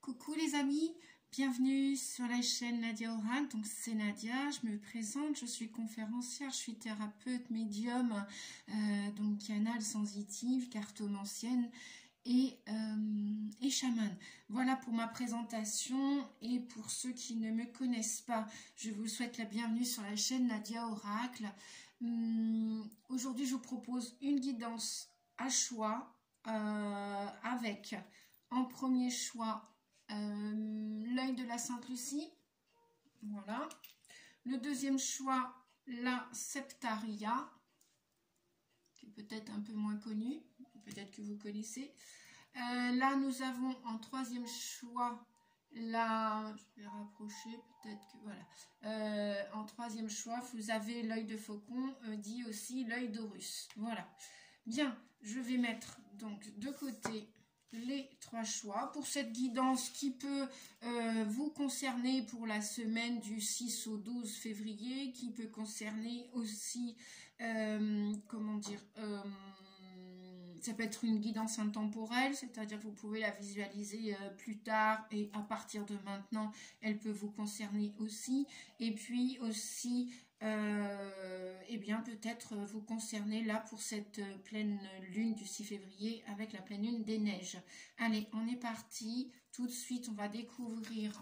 Coucou les amis, bienvenue sur la chaîne Nadia Oracle. Donc c'est Nadia, je me présente, je suis conférencière, je suis thérapeute, médium, donc canal sensitive, cartomancienne et chamane. Voilà pour ma présentation et pour ceux qui ne me connaissent pas, je vous souhaite la bienvenue sur la chaîne Nadia Oracle. Aujourd'hui je vous propose une guidance à choix avec en premier choix l'œil de la Sainte Lucie, voilà. Le deuxième choix, la Septaria, qui est peut-être un peu moins connue, peut-être que vous connaissez. Là, nous avons en troisième choix la, je vais rapprocher, peut-être que voilà. En troisième choix, vous avez l'œil de faucon, dit aussi l'œil d'Horus. Voilà. Bien, je vais mettre donc de côté les trois choix pour cette guidance qui peut vous concerner pour la semaine du 6 au 12 février, qui peut concerner aussi, comment dire, ça peut être une guidance intemporelle, c'est-à-dire que vous pouvez la visualiser plus tard et à partir de maintenant, elle peut vous concerner aussi. Et puis aussi, eh bien peut-être vous concerner là pour cette pleine lune du 6 février avec la pleine lune des neiges. Allez, on est parti. Tout de suite, on va découvrir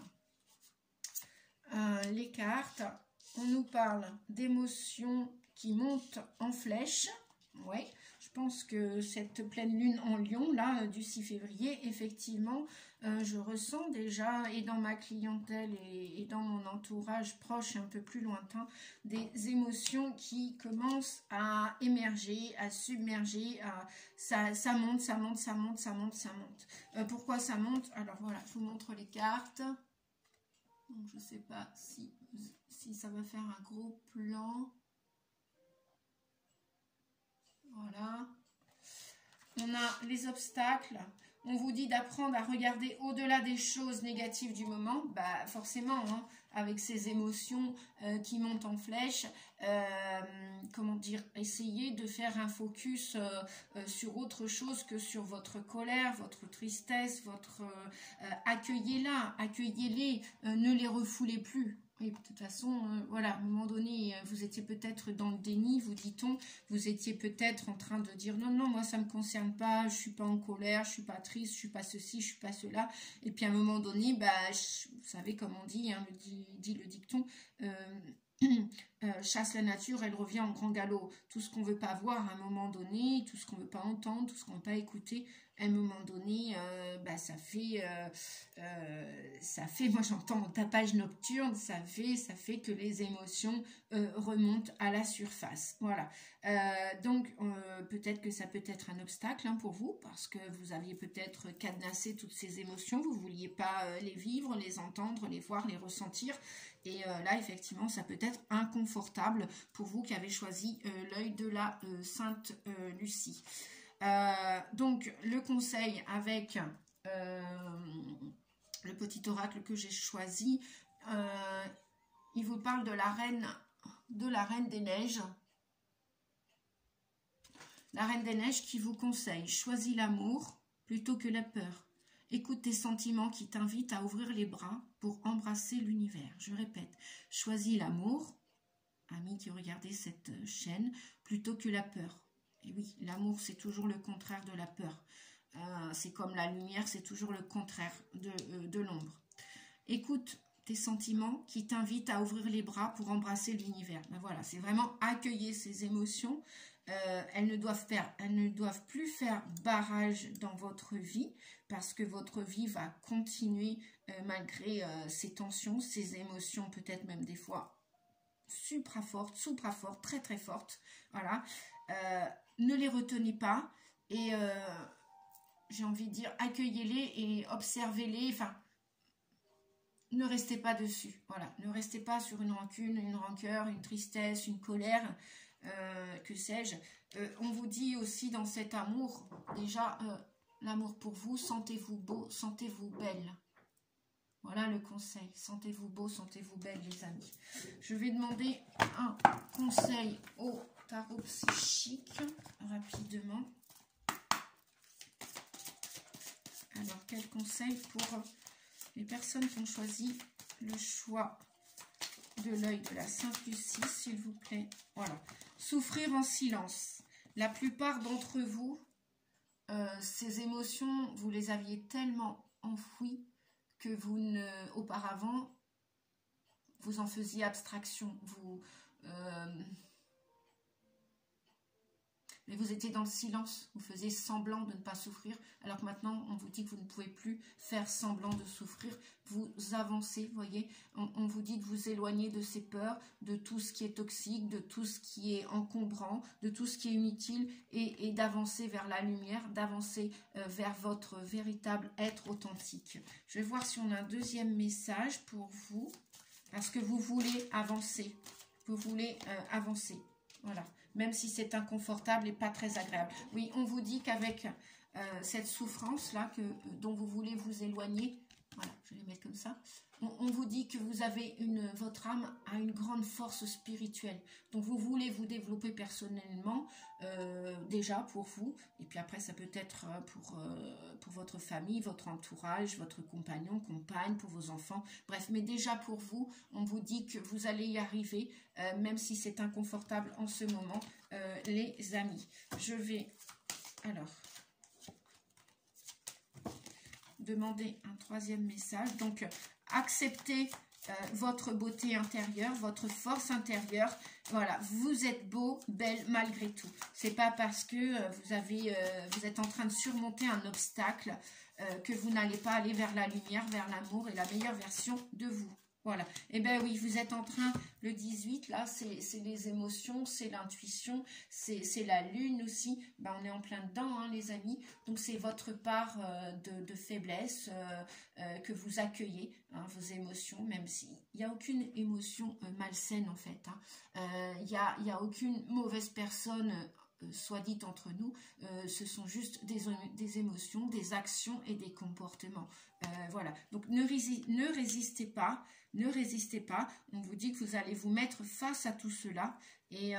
les cartes. On nous parle d'émotions qui montent en flèche. Ouais. Je pense que cette pleine lune en Lion, là, du 6 février, effectivement, je ressens déjà, et dans ma clientèle et dans mon entourage proche et un peu plus lointain, des émotions qui commencent à émerger, à submerger, ça monte, ça monte, ça monte, ça monte, ça monte. Pourquoi ça monte? Alors voilà, je vous montre les cartes. Donc, je ne sais pas si ça va faire un gros plan. Voilà, on a les obstacles, on vous dit d'apprendre à regarder au-delà des choses négatives du moment, bah forcément, hein, avec ces émotions qui montent en flèche, comment dire, essayez de faire un focus sur autre chose que sur votre colère, votre tristesse, accueillez-la, accueillez-les, ne les refoulez plus. Oui, de toute façon, voilà, à un moment donné, vous étiez peut-être dans le déni, vous dit-on, vous étiez peut-être en train de dire non, non, moi ça ne me concerne pas, je ne suis pas en colère, je ne suis pas triste, je ne suis pas ceci, je ne suis pas cela. Et puis à un moment donné, bah, vous savez comme on dit, hein, dit le dicton, chasse la nature, elle revient en grand galop. Tout ce qu'on ne veut pas voir à un moment donné, tout ce qu'on ne veut pas entendre, tout ce qu'on ne veut pas écouter, à un moment donné, bah, ça fait, moi j'entends mon tapage nocturne, ça fait que les émotions remontent à la surface. Voilà. Donc peut-être que ça peut être un obstacle, hein, pour vous, parce que vous aviez peut-être cadenassé toutes ces émotions, vous ne vouliez pas les vivre, les entendre, les voir, les ressentir. Et là, effectivement, ça peut être inconfortable pour vous qui avez choisi l'œil de la Sainte Lucie. Donc, le conseil avec le petit oracle que j'ai choisi, il vous parle de la reine des neiges. La reine des neiges qui vous conseille, choisis l'amour plutôt que la peur. Écoute tes sentiments qui t'invitent à ouvrir les bras pour embrasser l'univers. Je répète, choisis l'amour, amis qui regardez cette chaîne, plutôt que la peur. Et oui, l'amour, c'est toujours le contraire de la peur. C'est comme la lumière, c'est toujours le contraire de l'ombre. Écoute tes sentiments qui t'invitent à ouvrir les bras pour embrasser l'univers. Ben voilà, c'est vraiment accueillir ces émotions. Elles ne doivent plus faire barrage dans votre vie parce que votre vie va continuer malgré ces tensions, ces émotions, peut-être même des fois supra-fortes, très très fortes. Voilà. Ne les retenez pas et j'ai envie de dire accueillez-les et observez-les. Enfin, ne restez pas dessus. Voilà. Ne restez pas sur une rancune, une rancœur, une tristesse, une colère. Que sais-je, on vous dit aussi dans cet amour, déjà l'amour pour vous, sentez-vous beau, sentez-vous belle. Voilà le conseil, sentez-vous beau, sentez-vous belle les amis. Je vais demander un conseil au tarot psychique rapidement. Alors quel conseil pour Les personnes qui ont choisi le choix de l'œil de la 5 du 6, s'il vous plaît. Voilà. Souffrir en silence. La plupart d'entre vous, ces émotions, vous les aviez tellement enfouies que vous ne, auparavant, vous en faisiez abstraction. Mais vous étiez dans le silence, vous faisiez semblant de ne pas souffrir, alors que maintenant, on vous dit que vous ne pouvez plus faire semblant de souffrir. Vous avancez, vous voyez, on vous dit de vous éloigner de ces peurs, de tout ce qui est toxique, de tout ce qui est encombrant, de tout ce qui est inutile, et d'avancer vers la lumière, d'avancer vers votre véritable être authentique. Je vais voir si on a un deuxième message pour vous, parce que vous voulez avancer. Vous voulez avancer, voilà. Même si c'est inconfortable et pas très agréable. Oui, on vous dit qu'avec cette souffrance-là dont vous voulez vous éloigner, voilà, je vais les mettre comme ça, on vous dit que vous avez votre âme a une grande force spirituelle. Donc vous voulez vous développer personnellement, déjà pour vous, et puis après ça peut être pour votre famille, votre entourage, votre compagnon, compagne, pour vos enfants, bref, mais déjà pour vous, on vous dit que vous allez y arriver, même si c'est inconfortable en ce moment, les amis. Je vais alors demander un troisième message. Donc, acceptez votre beauté intérieure, votre force intérieure. Voilà, vous êtes beau, belle malgré tout. C'est pas parce que vous êtes en train de surmonter un obstacle que vous n'allez pas aller vers la lumière, vers l'amour et la meilleure version de vous. Voilà. Eh bien oui, vous êtes en train, le 18, là, c'est les émotions, c'est l'intuition, c'est la lune aussi. Ben, on est en plein dedans, hein, les amis. Donc, c'est votre part de faiblesse que vous accueillez, hein, vos émotions, même s'il n'y a aucune émotion malsaine, en fait. Hein. Il n'y a aucune mauvaise personne soit dit entre nous, ce sont juste des émotions, des actions et des comportements. Voilà, donc ne résistez pas, on vous dit que vous allez vous mettre face à tout cela, et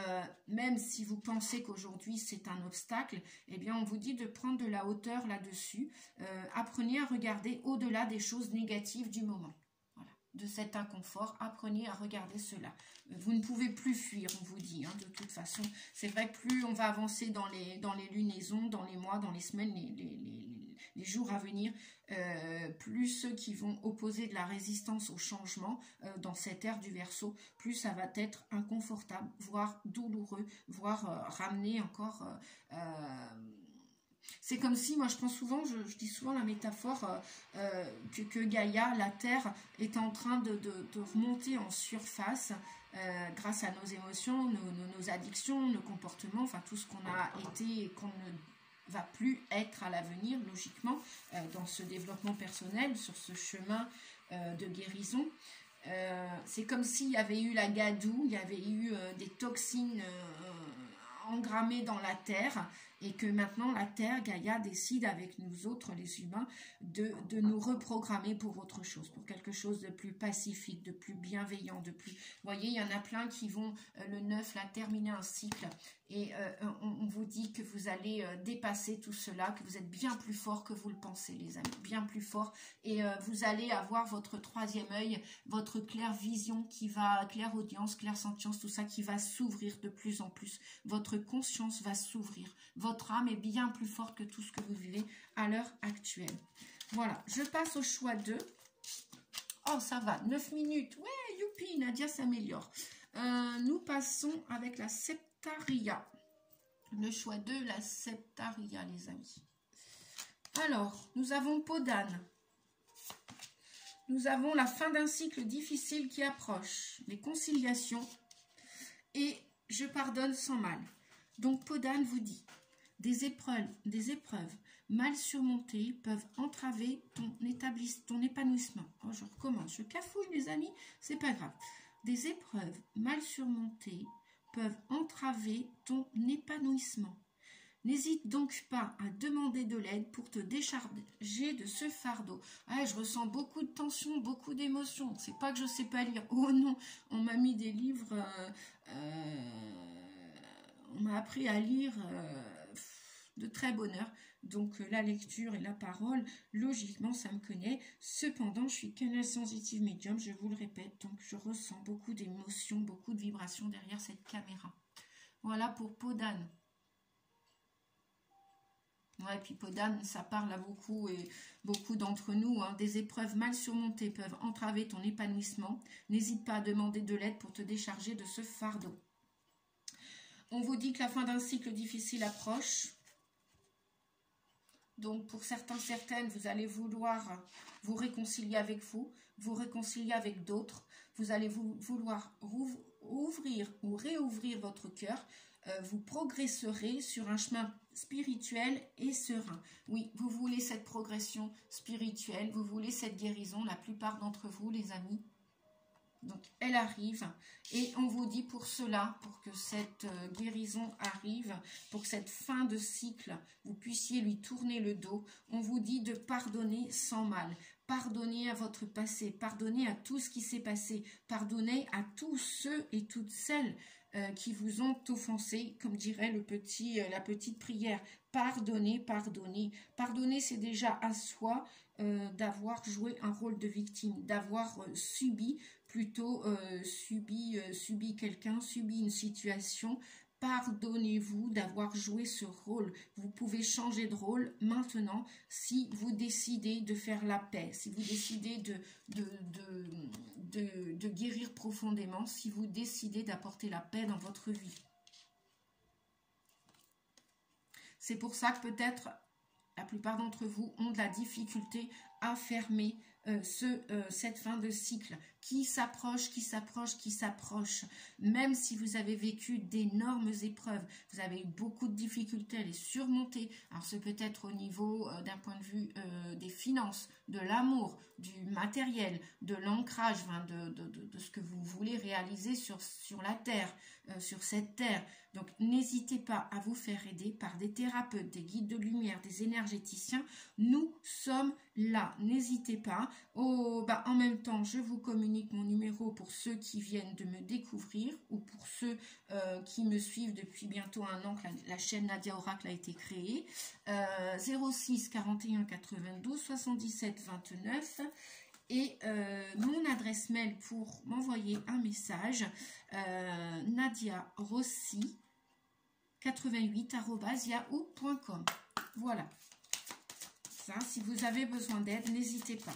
même si vous pensez qu'aujourd'hui c'est un obstacle, eh bien on vous dit de prendre de la hauteur là-dessus, apprenez à regarder au-delà des choses négatives du moment. De cet inconfort, apprenez à regarder cela. Vous ne pouvez plus fuir, on vous dit, hein, de toute façon. C'est vrai que plus on va avancer dans les lunaisons, dans les mois, dans les semaines, les jours à venir, plus ceux qui vont opposer de la résistance au changement dans cette ère du Verseau, plus ça va être inconfortable, voire douloureux, voire ramener encore... c'est comme si, moi je prends souvent, je dis souvent la métaphore que Gaïa, la Terre, est en train de remonter en surface grâce à nos émotions, nos addictions, nos comportements, enfin tout ce qu'on a été et qu'on ne va plus être à l'avenir, logiquement, dans ce développement personnel, sur ce chemin de guérison. C'est comme s'il y avait eu la gadoue, il y avait eu des toxines engrammées dans la Terre, et que maintenant la Terre, Gaïa, décide avec nous autres, les humains, de nous reprogrammer pour autre chose, pour quelque chose de plus pacifique, de plus bienveillant, de plus... Vous voyez, il y en a plein qui vont, le 9, là, terminer un cycle, et on vous dit que vous allez dépasser tout cela, que vous êtes bien plus fort que vous le pensez, les amis, bien plus fort, et vous allez avoir votre troisième œil, votre claire vision qui va, claire audience, claire sentience, tout ça qui va s'ouvrir de plus en plus, votre conscience va s'ouvrir, votre âme est bien plus forte que tout ce que vous vivez à l'heure actuelle. Voilà, je passe au choix 2. Oh, ça va, 9 minutes. Ouais, youpi, Nadia s'améliore. Nous passons avec la Septaria. Le choix 2, la Septaria, les amis. Alors, nous avons peau d'âne. Nous avons la fin d'un cycle difficile qui approche, les conciliations et je pardonne sans mal. Donc, peau d'âne vous dit, des épreuves mal surmontées peuvent entraver ton épanouissement. Oh, je recommence, je cafouille les amis, c'est pas grave. Des épreuves mal surmontées peuvent entraver ton épanouissement. N'hésite donc pas à demander de l'aide pour te décharger de ce fardeau. Ah, je ressens beaucoup de tension, beaucoup d'émotions. C'est pas que je sais pas lire. Oh non, on m'a mis des livres, on m'a appris à lire de très bonne heure. Donc la lecture et la parole, logiquement, ça me connaît. Cependant, je suis canal sensitive médium, je vous le répète. Donc je ressens beaucoup d'émotions, beaucoup de vibrations derrière cette caméra. Voilà pour peau d'âne. Ouais, puis peau d'âne, ça parle à beaucoup et beaucoup d'entre nous. Hein. Des épreuves mal surmontées peuvent entraver ton épanouissement. N'hésite pas à demander de l'aide pour te décharger de ce fardeau. On vous dit que la fin d'un cycle difficile approche. Donc pour certains, certaines, vous allez vouloir vous réconcilier avec vous réconcilier avec d'autres. Vous allez vouloir ouvrir ou réouvrir votre cœur. Vous progresserez sur un chemin spirituel et serein. Oui, vous voulez cette progression spirituelle, vous voulez cette guérison, la plupart d'entre vous, les amis. Donc, elle arrive et on vous dit pour cela, pour que cette guérison arrive, pour que cette fin de cycle, vous puissiez lui tourner le dos, on vous dit de pardonner sans mal. Pardonnez à votre passé, pardonnez à tout ce qui s'est passé, pardonnez à tous ceux et toutes celles qui vous ont offensé, comme dirait la petite prière. Pardonnez, pardonnez. Pardonnez, c'est déjà à soi d'avoir joué un rôle de victime, d'avoir subi quelqu'un, subi une situation. Pardonnez-vous d'avoir joué ce rôle. Vous pouvez changer de rôle maintenant si vous décidez de faire la paix, si vous décidez de guérir profondément, si vous décidez d'apporter la paix dans votre vie. C'est pour ça que peut-être la plupart d'entre vous ont de la difficulté à fermer cette fin de cycle qui s'approche, qui s'approche, qui s'approche. Même si vous avez vécu d'énormes épreuves, vous avez eu beaucoup de difficultés à les surmonter. Alors c'est peut-être au niveau d'un point de vue des finances, de l'amour, du matériel, de l'ancrage, de ce que vous voulez réaliser sur la terre, sur cette terre. Donc n'hésitez pas à vous faire aider par des thérapeutes, des guides de lumière, des énergéticiens. Nous sommes là, n'hésitez pas. En même temps, je vous communique mon numéro pour ceux qui viennent de me découvrir ou pour ceux qui me suivent depuis bientôt 1 an que la chaîne Nadia Oracle a été créée. 06 41 92 77 29. Et mon adresse mail pour m'envoyer un message, Nadia Rossi 88@yahoo.com. Voilà. Ça, si vous avez besoin d'aide, n'hésitez pas.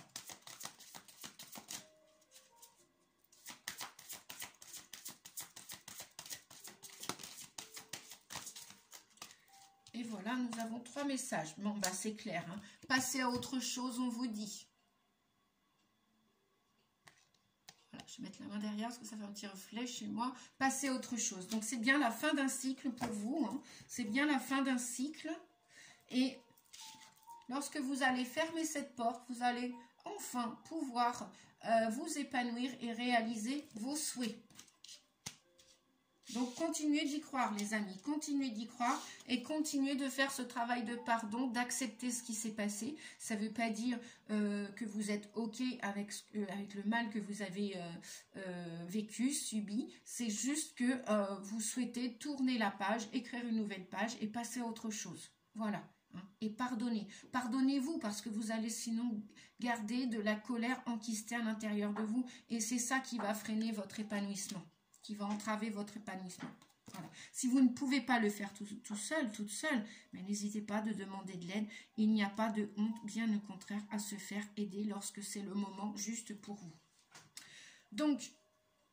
Et voilà, nous avons 3 messages. Bon, bah c'est clair. Hein. Passez à autre chose, on vous dit. Voilà, je vais mettre la main derrière parce que ça fait un petit reflet chez moi. Passez à autre chose. Donc, c'est bien la fin d'un cycle pour vous. Hein. C'est bien la fin d'un cycle. Et lorsque vous allez fermer cette porte, vous allez enfin pouvoir vous épanouir et réaliser vos souhaits. Donc, continuez d'y croire, les amis. Continuez d'y croire et continuez de faire ce travail de pardon, d'accepter ce qui s'est passé. Ça ne veut pas dire que vous êtes OK avec le mal que vous avez vécu, subi. C'est juste que vous souhaitez tourner la page, écrire une nouvelle page et passer à autre chose. Voilà. Hein, et pardonnez. Pardonnez-vous parce que vous allez sinon garder de la colère enquistée à l'intérieur de vous. Et c'est ça qui va freiner votre épanouissement, qui va entraver votre épanouissement. Voilà. Si vous ne pouvez pas le faire tout seul, toute seule, mais n'hésitez pas de demander de l'aide. Il n'y a pas de honte, bien au contraire, à se faire aider lorsque c'est le moment juste pour vous. Donc,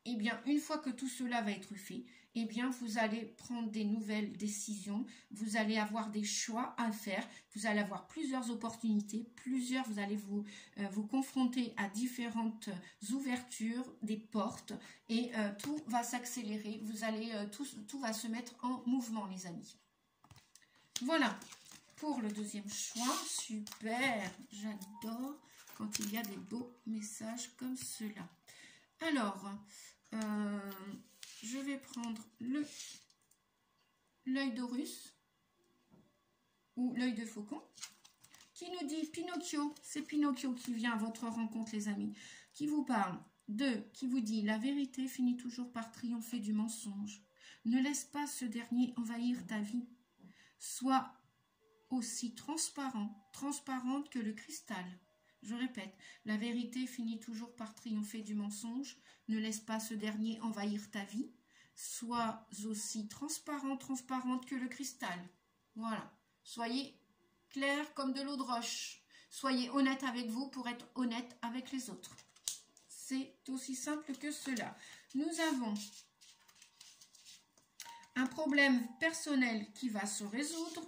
eh bien, une fois que tout cela va être fait, eh bien, vous allez prendre des nouvelles décisions, vous allez avoir des choix à faire, vous allez avoir plusieurs opportunités, vous allez vous confronter à différentes ouvertures, des portes, et tout va s'accélérer, vous allez, tout va se mettre en mouvement, les amis. Voilà, pour le deuxième choix, super, j'adore quand il y a des beaux messages comme cela. Alors, je vais prendre l'œil d'Horus ou l'œil de faucon qui nous dit Pinocchio. C'est Pinocchio qui vient à votre rencontre, les amis, qui vous parle qui vous dit la vérité finit toujours par triompher du mensonge. Ne laisse pas ce dernier envahir ta vie. Sois aussi transparente que le cristal. Je répète, la vérité finit toujours par triompher du mensonge. Ne laisse pas ce dernier envahir ta vie. Sois aussi transparente que le cristal. Voilà. Soyez clair comme de l'eau de roche. Soyez honnête avec vous pour être honnête avec les autres. C'est aussi simple que cela. Nous avons un problème personnel qui va se résoudre.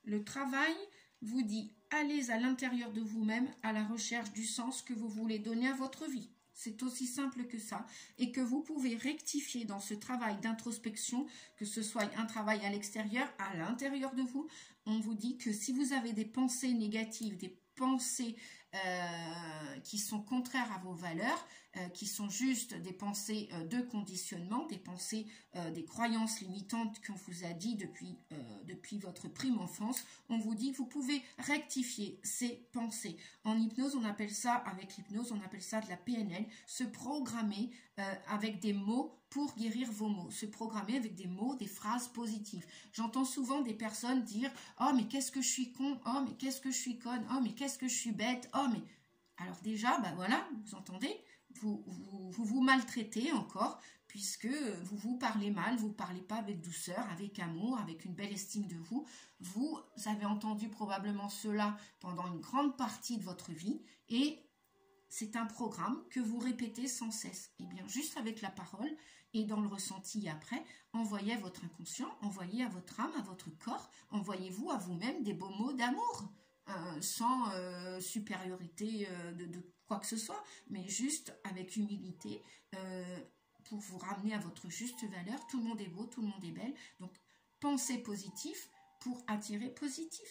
Le travail vous dit, allez à l'intérieur de vous-même à la recherche du sens que vous voulez donner à votre vie. C'est aussi simple que ça. Et que vous pouvez rectifier dans ce travail d'introspection, que ce soit un travail à l'extérieur, à l'intérieur de vous. On vous dit que si vous avez des pensées négatives, des pensées qui sont contraires à vos valeurs, qui sont juste des pensées de conditionnement, des pensées, des croyances limitantes qu'on vous a dit depuis votre prime enfance, on vous dit que vous pouvez rectifier ces pensées. En hypnose, on appelle ça, avec l'hypnose, on appelle ça de la PNL, se programmer avec des mots pour guérir vos maux, se programmer avec des mots, des phrases positives. J'entends souvent des personnes dire « Oh, mais qu'est-ce que je suis con, oh, mais qu'est-ce que je suis conne, oh, mais qu'est-ce que je suis bête, oh, mais... » Alors déjà, ben voilà, vous entendez, vous maltraitez encore, puisque vous vous parlez mal, vous ne parlez pas avec douceur, avec amour, avec une belle estime de vous. Vous avez entendu probablement cela pendant une grande partie de votre vie, et c'est un programme que vous répétez sans cesse. Et bien, juste avec la parole et dans le ressenti après, envoyez à votre inconscient, envoyez à votre âme, à votre corps, envoyez-vous à vous-même des beaux mots d'amour, sans supériorité de quoi que ce soit, mais juste avec humilité, pour vous ramener à votre juste valeur. Tout le monde est beau, tout le monde est belle. Donc, pensez positif pour attirer positif.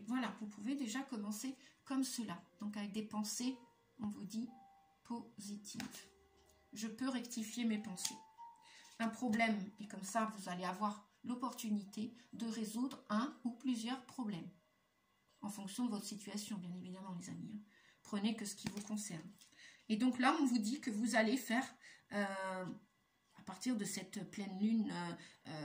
Voilà, vous pouvez déjà commencer comme cela. Donc, avec des pensées, on vous dit positives. Je peux rectifier mes pensées. Un problème, et comme ça, vous allez avoir l'opportunité de résoudre un ou plusieurs problèmes. En fonction de votre situation, bien évidemment, les amis. Prenez que ce qui vous concerne. Et donc là, on vous dit que vous allez faire, à partir de cette pleine lune,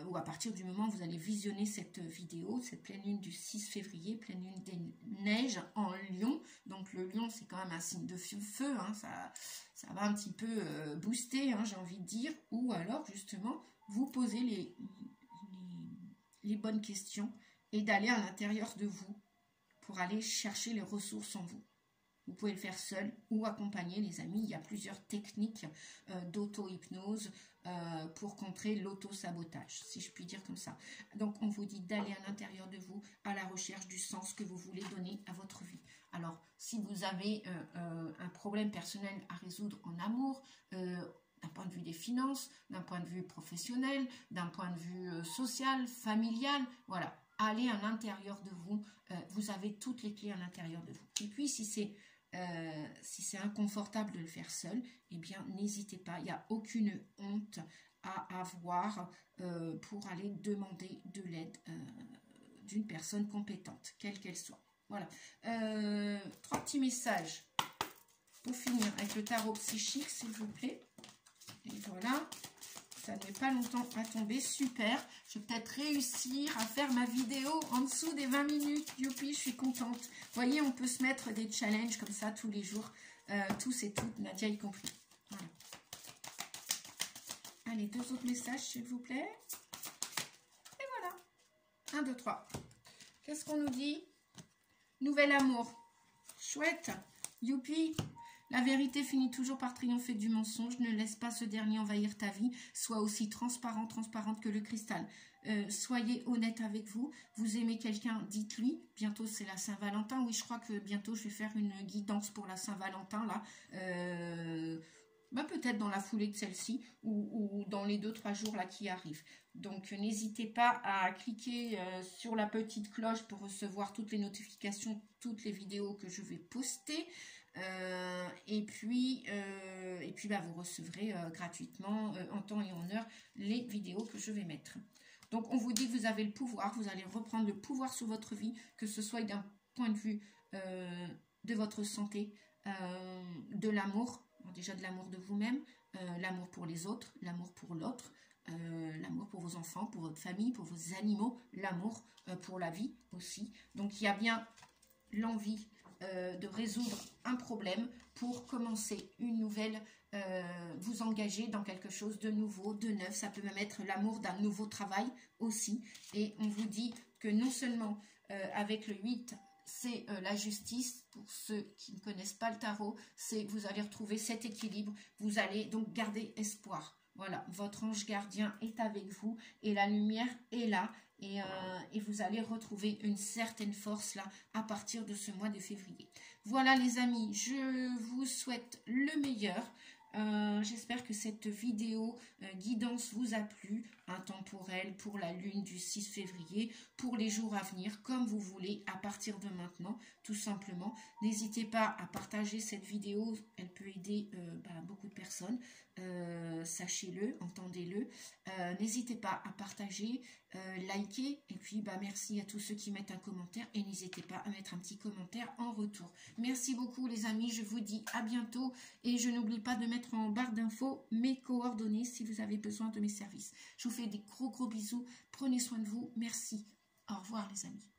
ou à partir du moment où vous allez visionner cette vidéo, cette pleine lune du 6 février, pleine lune des neiges en Lion. Donc le Lion, c'est quand même un signe de feu, hein, ça va un petit peu booster, hein, j'ai envie de dire. Ou alors, justement, vous posez les bonnes questions et d'aller à l'intérieur de vous pour aller chercher les ressources en vous. Vous pouvez le faire seul ou accompagner, les amis. Il y a plusieurs techniques d'auto-hypnose pour contrer l'auto-sabotage, si je puis dire comme ça. Donc, on vous dit d'aller à l'intérieur de vous à la recherche du sens que vous voulez donner à votre vie. Alors, si vous avez un problème personnel à résoudre en amour, d'un point de vue des finances, d'un point de vue professionnel, d'un point de vue social, familial, voilà. Allez à l'intérieur de vous, vous avez toutes les clés à l'intérieur de vous. Et puis, si c'est inconfortable de le faire seul, eh bien, n'hésitez pas, il n'y a aucune honte à avoir pour aller demander de l'aide d'une personne compétente, quelle qu'elle soit. Voilà. 3 petits messages pour finir avec le tarot psychique, s'il vous plaît. Et voilà. Ça ne met pas longtemps à tomber, super. Je vais peut-être réussir à faire ma vidéo en dessous des 20 minutes. Youpi, je suis contente. Vous voyez, on peut se mettre des challenges comme ça tous les jours. Tous et toutes, Nadia y compris. Voilà. Allez, 2 autres messages, s'il vous plaît. Et voilà. 1, 2, 3. Qu'est-ce qu'on nous dit? Nouvel amour. Chouette. Youpi. La vérité finit toujours par triompher du mensonge. Ne laisse pas ce dernier envahir ta vie. Sois aussi transparente que le cristal. Soyez honnête avec vous. Vous aimez quelqu'un, dites-lui. Bientôt, c'est la Saint-Valentin. Oui, je crois que bientôt, je vais faire une guidance pour la Saint-Valentin, là. Peut-être dans la foulée de celle-ci ou dans les 2-3 jours là qui arrivent. Donc, n'hésitez pas à cliquer sur la petite cloche pour recevoir toutes les notifications, toutes les vidéos que je vais poster. Et puis vous recevrez gratuitement en temps et en heure les vidéos que je vais mettre. Donc on vous dit que vous avez le pouvoir, vous allez reprendre le pouvoir sur votre vie, que ce soit d'un point de vue de votre santé, de l'amour, déjà de l'amour de vous-même, l'amour pour les autres, l'amour pour l'autre, l'amour pour vos enfants, pour votre famille, pour vos animaux, l'amour pour la vie aussi. Donc il y a bien l'envie de résoudre un problème pour commencer une nouvelle, vous engager dans quelque chose de nouveau, de neuf. Ça peut même être l'amour d'un nouveau travail aussi. Et on vous dit que non seulement avec le 8, c'est la justice. Pour ceux qui ne connaissent pas le tarot, c'est vous allez retrouver cet équilibre. Vous allez donc garder espoir. Voilà, votre ange gardien est avec vous et la lumière est là. Et vous allez retrouver une certaine force là à partir de ce mois de février. Voilà les amis, je vous souhaite le meilleur. J'espère que cette vidéo guidance vous a plu, intemporelle pour la lune du 6 février, pour les jours à venir, comme vous voulez, à partir de maintenant, tout simplement. N'hésitez pas à partager cette vidéo, elle peut aider beaucoup de personnes, sachez-le, entendez-le. N'hésitez pas à partager, liker, et puis merci à tous ceux qui mettent un commentaire, et n'hésitez pas à mettre un petit commentaire en retour. Merci beaucoup les amis, je vous dis à bientôt, et je n'oublie pas de mettre en barre d'infos mes coordonnées si vous avez besoin de mes services. Je vous fais des gros bisous, prenez soin de vous, merci, au revoir les amis.